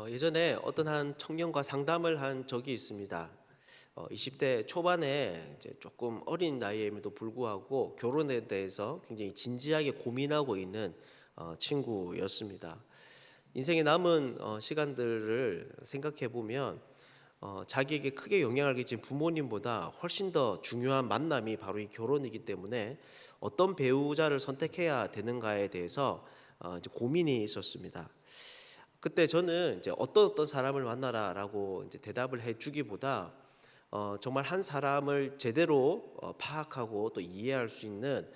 예전에 어떤 한 청년과 상담을 한 적이 있습니다. 20대 초반에 이제 조금 어린 나이임에도 불구하고 결혼에 대해서 굉장히 진지하게 고민하고 있는 친구였습니다. 인생의 남은 시간들을 생각해 보면 자기에게 크게 영향을 끼친 부모님보다 훨씬 더 중요한 만남이 바로 이 결혼이기 때문에 어떤 배우자를 선택해야 되는가에 대해서 이제 고민이 있었습니다. 그때 저는 이제 어떤 사람을 만나라라고 이제 대답을 해주기보다 정말 한 사람을 제대로 파악하고 또 이해할 수 있는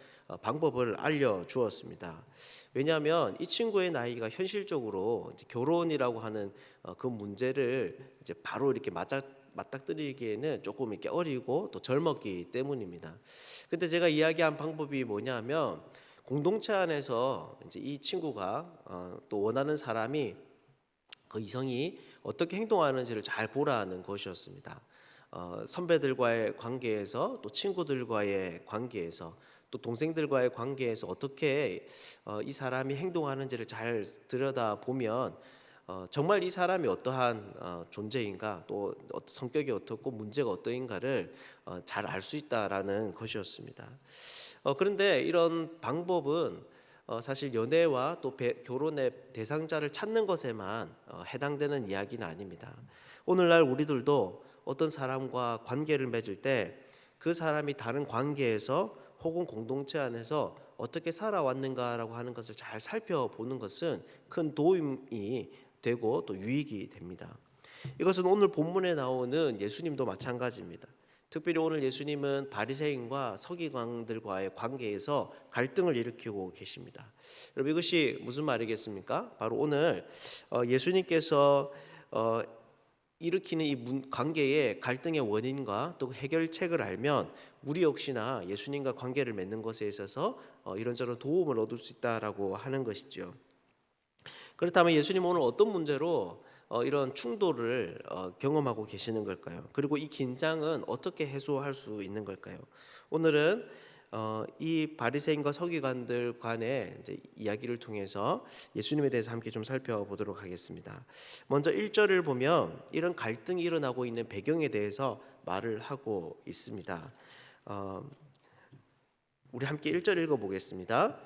방법을 알려주었습니다. 왜냐하면 이 친구의 나이가 현실적으로 이제 결혼이라고 하는 그 문제를 이제 바로 이렇게 맞닥뜨리기에는 조금 이렇게 어리고 또 젊었기 때문입니다. 근데 제가 이야기한 방법이 뭐냐면 공동체 안에서 이제 이 친구가 또 원하는 사람이 그 이성이 어떻게 행동하는지를 잘 보라는 것이었습니다. 선배들과의 관계에서 또 친구들과의 관계에서 또 동생들과의 관계에서 어떻게 이 사람이 행동하는지를 잘 들여다 보면 정말 이 사람이 어떠한 존재인가 또 성격이 어떻고 문제가 어떠인가를 잘 알 수 있다라는 것이었습니다. 그런데 이런 방법은 사실 연애와 또 결혼의 대상자를 찾는 것에만 해당되는 이야기는 아닙니다. 오늘날 우리들도 어떤 사람과 관계를 맺을 때 그 사람이 다른 관계에서 혹은 공동체 안에서 어떻게 살아왔는가라고 하는 것을 잘 살펴보는 것은 큰 도움이 되고 또 유익이 됩니다. 이것은 오늘 본문에 나오는 예수님도 마찬가지입니다. 특별히 오늘 예수님은 바리새인과 서기관들과의 관계에서 갈등을 일으키고 계십니다. 여러분 이것이 무슨 말이겠습니까? 바로 오늘 예수님께서 일으키는 이 관계의 갈등의 원인과 또 해결책을 알면 우리 역시나 예수님과 관계를 맺는 것에 있어서 이런저런 도움을 얻을 수 있다라고 하는 것이죠. 그렇다면 예수님 오늘 어떤 문제로 이런 충돌을 경험하고 계시는 걸까요? 그리고 이 긴장은 어떻게 해소할 수 있는 걸까요? 오늘은 이 바리새인과 서기관들 간의 이제 이야기를 통해서 예수님에 대해서 함께 좀 살펴보도록 하겠습니다. 먼저 1절을 보면 이런 갈등이 일어나고 있는 배경에 대해서 말을 하고 있습니다. 우리 함께 1절 읽어보겠습니다.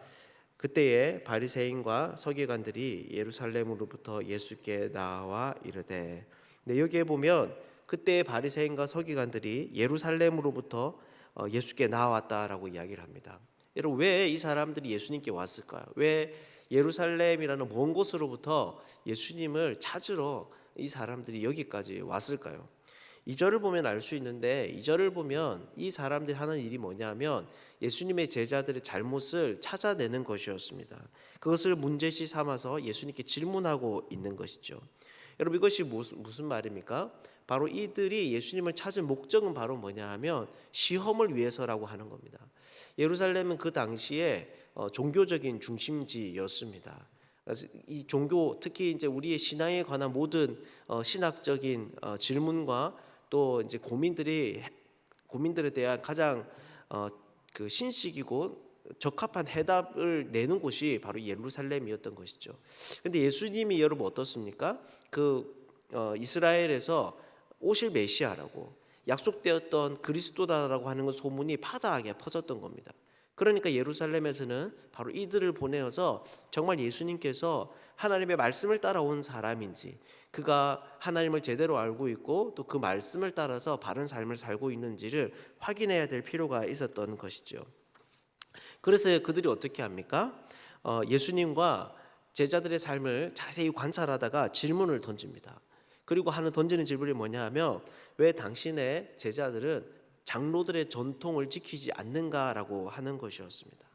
그때에 바리새인과 서기관들이 예루살렘으로부터 예수께 나와 이르되, 네, 여기에 보면 그때의 바리새인과 서기관들이 예루살렘으로부터 예수께 나왔다라고 이야기를 합니다. 여러분 왜 이 사람들이 예수님께 왔을까요? 왜 예루살렘이라는 먼 곳으로부터 예수님을 찾으러 이 사람들이 여기까지 왔을까요? 2절을 보면 알 수 있는데 2절을 보면 이 사람들이 하는 일이 뭐냐면 예수님의 제자들의 잘못을 찾아내는 것이었습니다. 그것을 문제시 삼아서 예수님께 질문하고 있는 것이죠. 여러분 이것이 무슨 말입니까? 바로 이들이 예수님을 찾은 목적은 바로 뭐냐 하면 시험을 위해서라고 하는 겁니다. 예루살렘은 그 당시에 종교적인 중심지였습니다. 이 종교 특히 이제 우리의 신앙에 관한 모든 신학적인 질문과 또 이제 고민들에 대한 가장 그 신식이고 적합한 해답을 내는 곳이 바로 예루살렘이었던 것이죠. 근데 예수님이 여러분 어떻습니까? 이스라엘에서 오실 메시아라고 약속되었던 그리스도다라고 하는 것 소문이 파다하게 퍼졌던 겁니다. 그러니까 예루살렘에서는 바로 이들을 보내어서 정말 예수님께서 하나님의 말씀을 따라온 사람인지 그가 하나님을 제대로 알고 있고 또 그 말씀을 따라서 바른 삶을 살고 있는지를 확인해야 될 필요가 있었던 것이죠. 그래서 그들이 어떻게 합니까? 예수님과 제자들의 삶을 자세히 관찰하다가 질문을 던집니다. 그리고 던지는 질문이 뭐냐 하면 왜 당신의 제자들은 장로들의 전통을 지키지 않는가라고 하는 것이었습니다.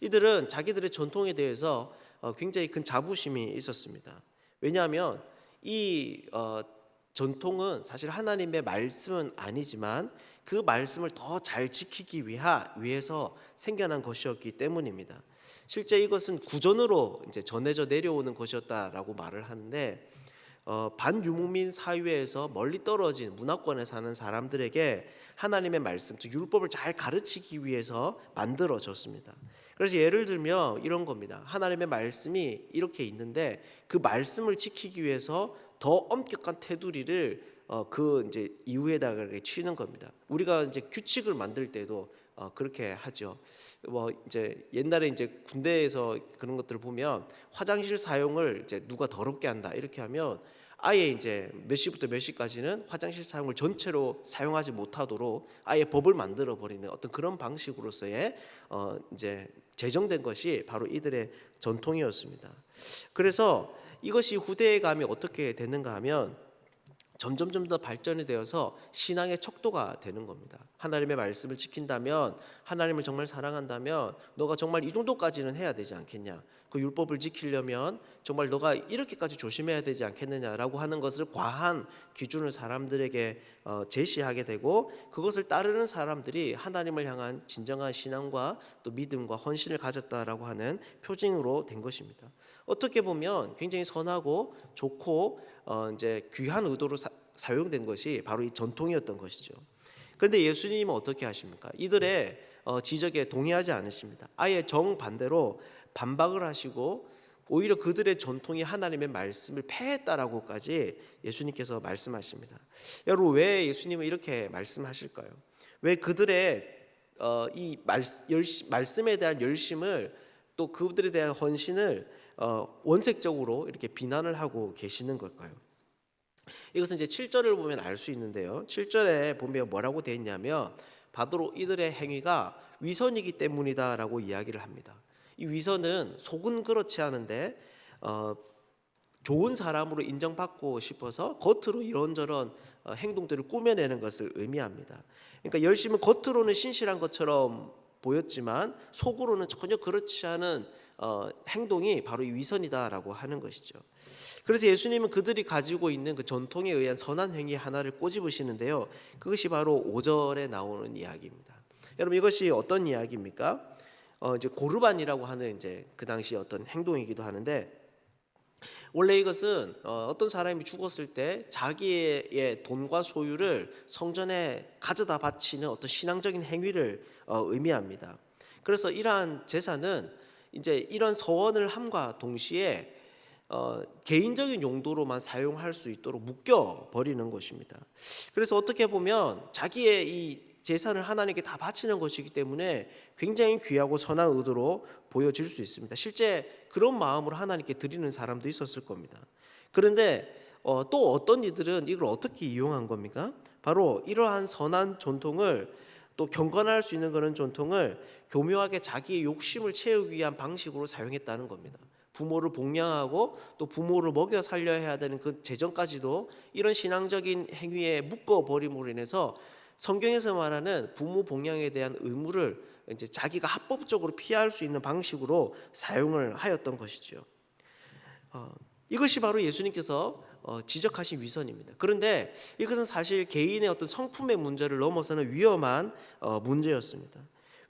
이들은 자기들의 전통에 대해서 굉장히 큰 자부심이 있었습니다. 왜냐하면 이 전통은 사실 하나님의 말씀은 아니지만 그 말씀을 더 잘 지키기 위해서 생겨난 것이었기 때문입니다. 실제 이것은 구전으로 이제 전해져 내려오는 것이었다라고 말을 하는데 반유목민 사회에서 멀리 떨어진 문화권에 사는 사람들에게 하나님의 말씀, 즉 율법을 잘 가르치기 위해서 만들어졌습니다. 그래서 예를 들면 이런 겁니다. 하나님의 말씀이 이렇게 있는데 그 말씀을 지키기 위해서 더 엄격한 테두리를 그 이제 이유에다가 이렇게 치는 겁니다. 우리가 이제 규칙을 만들 때도 그렇게 하죠. 뭐 이제 옛날에 이제 군대에서 그런 것들을 보면 화장실 사용을 이제 누가 더럽게 한다 이렇게 하면 아예 이제 몇 시부터 몇 시까지는 화장실 사용을 전체로 사용하지 못하도록 아예 법을 만들어 버리는 어떤 그런 방식으로서의 이제 제정된 것이 바로 이들의 전통이었습니다. 그래서 이것이 후대에 감이 어떻게 되는가 하면 점점 더 발전이 되어서 신앙의 척도가 되는 겁니다. 하나님의 말씀을 지킨다면, 하나님을 정말 사랑한다면 너가 정말 이 정도까지는 해야 되지 않겠냐, 그 율법을 지키려면 정말 너가 이렇게까지 조심해야 되지 않겠느냐라고 하는 것을 과한 기준을 사람들에게 제시하게 되고, 그것을 따르는 사람들이 하나님을 향한 진정한 신앙과 또 믿음과 헌신을 가졌다라고 하는 표징으로 된 것입니다. 어떻게 보면 굉장히 선하고 좋고 이제 귀한 의도로 사용된 것이 바로 이 전통이었던 것이죠. 그런데 예수님은 어떻게 하십니까? 이들의 지적에 동의하지 않으십니다. 아예 정반대로 반박을 하시고 오히려 그들의 전통이 하나님의 말씀을 폐했다라고까지 예수님께서 말씀하십니다. 여러분, 왜 예수님은 이렇게 말씀하실까요? 왜 그들의 이 말씀에 대한 열심을, 또 그들에 대한 헌신을 원색적으로 이렇게 비난을 하고 계시는 걸까요? 이것은 이제 7절을 보면 알 수 있는데요. 7절에 보면 뭐라고 되어 있냐면 바로 이들의 행위가 위선이기 때문이다라고 이야기를 합니다. 이 위선은 속은 그렇지 않은데 좋은 사람으로 인정받고 싶어서 겉으로 이런저런 행동들을 꾸며내는 것을 의미합니다. 그러니까 열심은 겉으로는 신실한 것처럼 보였지만 속으로는 전혀 그렇지 않은 행동이 바로 이 위선이다라고 하는 것이죠. 그래서 예수님은 그들이 가지고 있는 그 전통에 의한 선한 행위 하나를 꼬집으시는데요. 그것이 바로 5절에 나오는 이야기입니다. 여러분, 이것이 어떤 이야기입니까? 이제 고르반이라고 하는 이제 그 당시 어떤 행동이기도 하는데, 원래 이것은 어떤 사람이 죽었을 때 자기의 돈과 소유를 성전에 가져다 바치는 어떤 신앙적인 행위를 의미합니다. 그래서 이러한 제사는 이제 이런 서원을 함과 동시에 개인적인 용도로만 사용할 수 있도록 묶여 버리는 것입니다. 그래서 어떻게 보면 자기의 이 재산을 하나님께 다 바치는 것이기 때문에 굉장히 귀하고 선한 의도로 보여질 수 있습니다. 실제 그런 마음으로 하나님께 드리는 사람도 있었을 겁니다. 그런데 또 어떤 이들은 이걸 어떻게 이용한 겁니까? 바로 이러한 선한 전통을, 또 경건할 수 있는 그런 전통을 교묘하게 자기의 욕심을 채우기 위한 방식으로 사용했다는 겁니다. 부모를 복양하고 또 부모를 먹여 살려야 해야 되는 그 재정까지도 이런 신앙적인 행위에 묶어버림으로 인해서 성경에서 말하는 부모 복양에 대한 의무를 이제 자기가 합법적으로 피할 수 있는 방식으로 사용을 하였던 것이죠. 이것이 바로 예수님께서 지적하신 위선입니다. 그런데 이것은 사실 개인의 어떤 성품의 문제를 넘어서는 위험한 문제였습니다.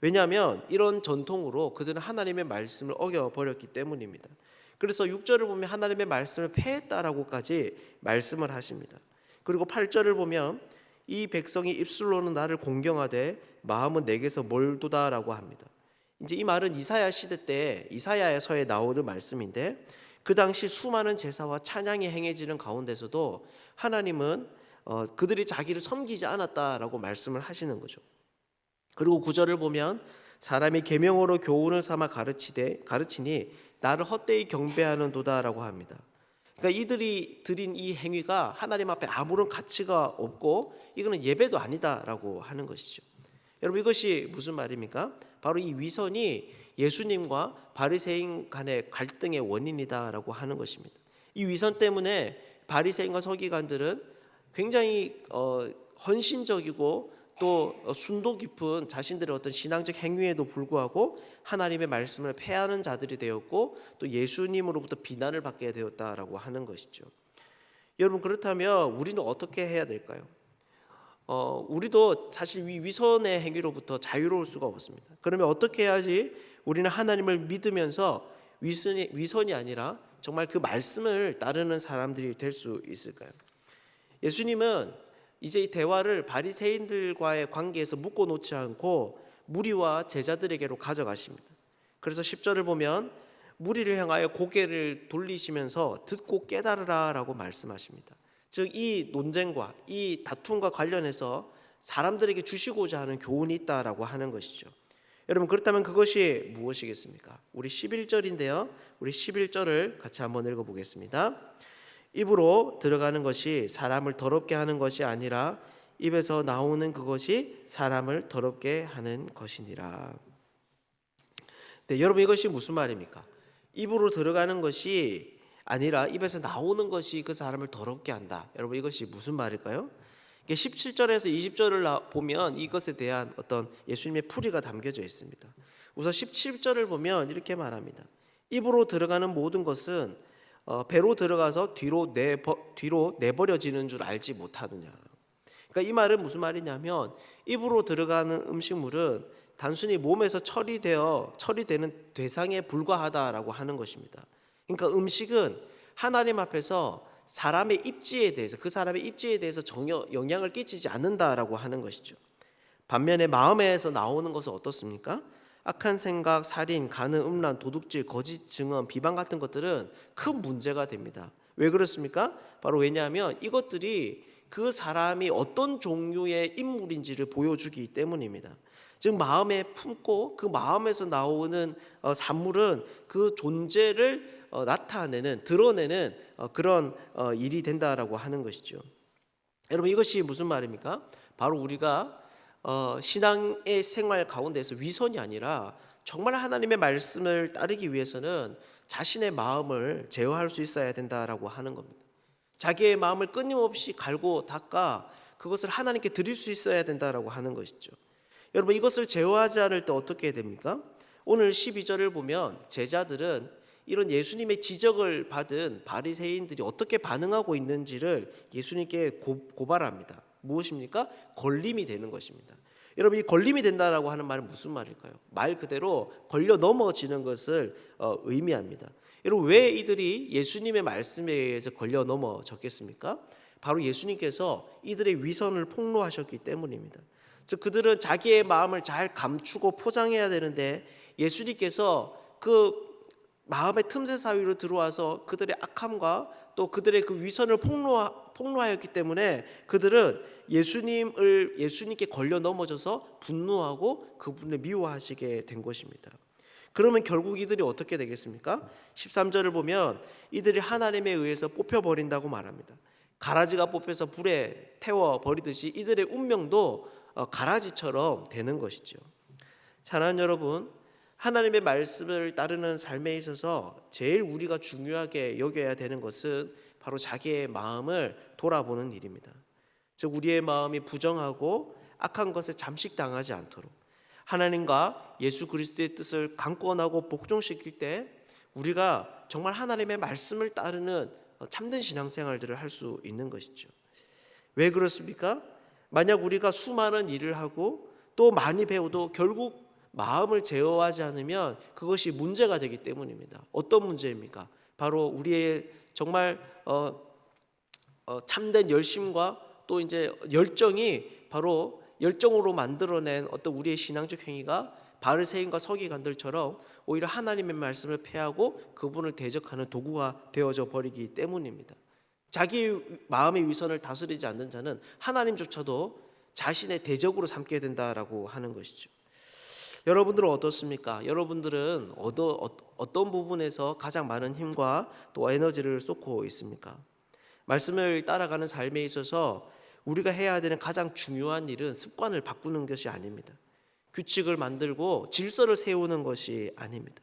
왜냐하면 이런 전통으로 그들은 하나님의 말씀을 어겨버렸기 때문입니다. 그래서 6절을 보면 하나님의 말씀을 폐했다라고까지 말씀을 하십니다. 그리고 8절을 보면 이 백성이 입술로는 나를 공경하되 마음은 내게서 멀도다라고 합니다. 이제 이 말은 이사야 시대 때 이사야서에 나오는 말씀인데, 그 당시 수많은 제사와 찬양이 행해지는 가운데서도 하나님은 그들이 자기를 섬기지 않았다라고 말씀을 하시는 거죠. 그리고 9절을 보면 사람이 계명으로 교훈을 삼아 가르치니 나를 헛되이 경배하는도다라고 합니다. 그러니까 이들이 드린 이 행위가 하나님 앞에 아무런 가치가 없고 이거는 예배도 아니다라고 하는 것이죠. 여러분, 이것이 무슨 말입니까? 바로 이 위선이 예수님과 바리새인 간의 갈등의 원인이다라고 하는 것입니다. 이 위선 때문에 바리새인과 서기관들은 굉장히 헌신적이고 또 순도 깊은 자신들의 어떤 신앙적 행위에도 불구하고 하나님의 말씀을 폐하는 자들이 되었고, 또 예수님으로부터 비난을 받게 되었다라고 하는 것이죠. 여러분, 그렇다면 우리는 어떻게 해야 될까요? 우리도 사실 이 위선의 행위로부터 자유로울 수가 없습니다. 그러면 어떻게 해야지 우리는 하나님을 믿으면서 위선이 아니라 정말 그 말씀을 따르는 사람들이 될 수 있을까요? 예수님은 이제 이 대화를 바리새인들과의 관계에서 묶어놓지 않고 무리와 제자들에게로 가져가십니다. 그래서 10절을 보면 무리를 향하여 고개를 돌리시면서 듣고 깨달으라라고 말씀하십니다. 즉 이 논쟁과 이 다툼과 관련해서 사람들에게 주시고자 하는 교훈이 있다라고 하는 것이죠. 여러분, 그렇다면 그것이 무엇이겠습니까? 우리 11절인데요. 우리 11절을 같이 한번 읽어보겠습니다. 입으로 들어가는 것이 사람을 더럽게 하는 것이 아니라 입에서 나오는 그것이 사람을 더럽게 하는 것이니라. 네, 여러분, 이것이 무슨 말입니까? 입으로 들어가는 것이 아니라 입에서 나오는 것이 그 사람을 더럽게 한다. 여러분, 이것이 무슨 말일까요? 17절에서 20절을 보면 이것에 대한 어떤 예수님의 풀이가 담겨져 있습니다. 우선 17절을 보면 이렇게 말합니다. 입으로 들어가는 모든 것은 배로 들어가서 뒤로 내버려지는 줄 알지 못하느냐. 그러니까 이 말은 무슨 말이냐면 입으로 들어가는 음식물은 단순히 몸에서 처리되는 대상에 불과하다라고 하는 것입니다. 그러니까 음식은 하나님 앞에서 사람의 입지에 대해서, 그 사람의 입지에 대해서 전혀 영향을 끼치지 않는다라고 하는 것이죠. 반면에 마음에서 나오는 것은 어떻습니까? 악한 생각, 살인, 간음, 음란, 도둑질, 거짓 증언, 비방 같은 것들은 큰 문제가 됩니다. 왜 그렇습니까? 바로 왜냐하면 이것들이 그 사람이 어떤 종류의 인물인지를 보여주기 때문입니다. 즉 마음에 품고 그 마음에서 나오는 산물은 그 존재를 드러내는 그런 일이 된다라고 하는 것이죠. 여러분, 이것이 무슨 말입니까? 바로 우리가 신앙의 생활 가운데서 위선이 아니라 정말 하나님의 말씀을 따르기 위해서는 자신의 마음을 제어할 수 있어야 된다라고 하는 겁니다. 자기의 마음을 끊임없이 갈고 닦아 그것을 하나님께 드릴 수 있어야 된다라고 하는 것이죠. 여러분, 이것을 제어하지 않을 때 어떻게 됩니까? 오늘 12절을 보면 제자들은 이런 예수님의 지적을 받은 바리새인들이 어떻게 반응하고 있는지를 예수님께 고발합니다. 무엇입니까? 걸림이 되는 것입니다. 여러분, 이 걸림이 된다라고 하는 말은 무슨 말일까요? 말 그대로 걸려 넘어지는 것을 의미합니다. 여러분, 왜 이들이 예수님의 말씀에 의해서 걸려 넘어졌겠습니까? 바로 예수님께서 이들의 위선을 폭로하셨기 때문입니다. 즉 그들은 자기의 마음을 잘 감추고 포장해야 되는데 예수님께서 그 마음의 틈새 사이로 들어와서 그들의 악함과 또 그들의 그 위선을 폭로하였기 때문에 그들은 예수님께 걸려 넘어져서 분노하고 그분을 미워하시게 된 것입니다. 그러면 결국 이들이 어떻게 되겠습니까? 13절을 보면 이들이 하나님에 의해서 뽑혀버린다고 말합니다. 가라지가 뽑혀서 불에 태워버리듯이 이들의 운명도 가라지처럼 되는 것이죠. 사랑하는 여러분, 하나님의 말씀을 따르는 삶에 있어서 제일 우리가 중요하게 여겨야 되는 것은 바로 자기의 마음을 돌아보는 일입니다. 즉 우리의 마음이 부정하고 악한 것에 잠식당하지 않도록 하나님과 예수 그리스도의 뜻을 강권하고 복종시킬 때 우리가 정말 하나님의 말씀을 따르는 참된 신앙생활들을 할 수 있는 것이죠. 왜 그렇습니까? 만약 우리가 수많은 일을 하고 또 많이 배워도 결국 마음을 제어하지 않으면 그것이 문제가 되기 때문입니다. 어떤 문제입니까? 바로 우리의 정말 참된 열심과 또 이제 열정이 바로 열정으로 만들어낸 어떤 우리의 신앙적 행위가 바리새인과 서기관들처럼 오히려 하나님의 말씀을 폐하고 그분을 대적하는 도구가 되어져 버리기 때문입니다. 자기 마음의 위선을 다스리지 않는 자는 하나님조차도 자신의 대적으로 삼게 된다라고 하는 것이죠. 여러분들은 어떻습니까? 여러분들은 어떤 부분에서 가장 많은 힘과 또 에너지를 쏟고 있습니까? 말씀을 따라가는 삶에 있어서 우리가 해야 되는 가장 중요한 일은 습관을 바꾸는 것이 아닙니다. 규칙을 만들고 질서를 세우는 것이 아닙니다.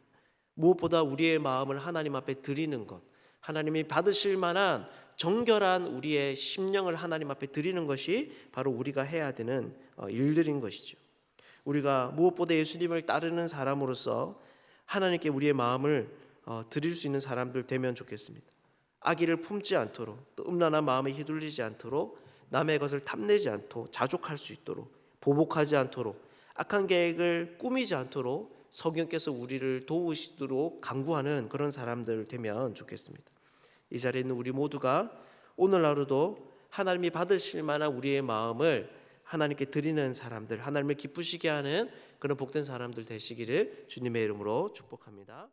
무엇보다 우리의 마음을 하나님 앞에 드리는 것, 하나님이 받으실 만한 정결한 우리의 심령을 하나님 앞에 드리는 것이 바로 우리가 해야 되는 일들인 것이죠. 우리가 무엇보다 예수님을 따르는 사람으로서 하나님께 우리의 마음을 드릴 수 있는 사람들 되면 좋겠습니다. 악의를 품지 않도록 또 음란한 마음에 휘둘리지 않도록 남의 것을 탐내지 않도록 자족할 수 있도록 보복하지 않도록 악한 계획을 꾸미지 않도록 성령께서 우리를 도우시도록 간구하는 그런 사람들 되면 좋겠습니다. 이 자리에 있는 우리 모두가 오늘 하루도 하나님이 받으실 만한 우리의 마음을 하나님께 드리는 사람들, 하나님을 기쁘시게 하는 그런 복된 사람들 되시기를 주님의 이름으로 축복합니다.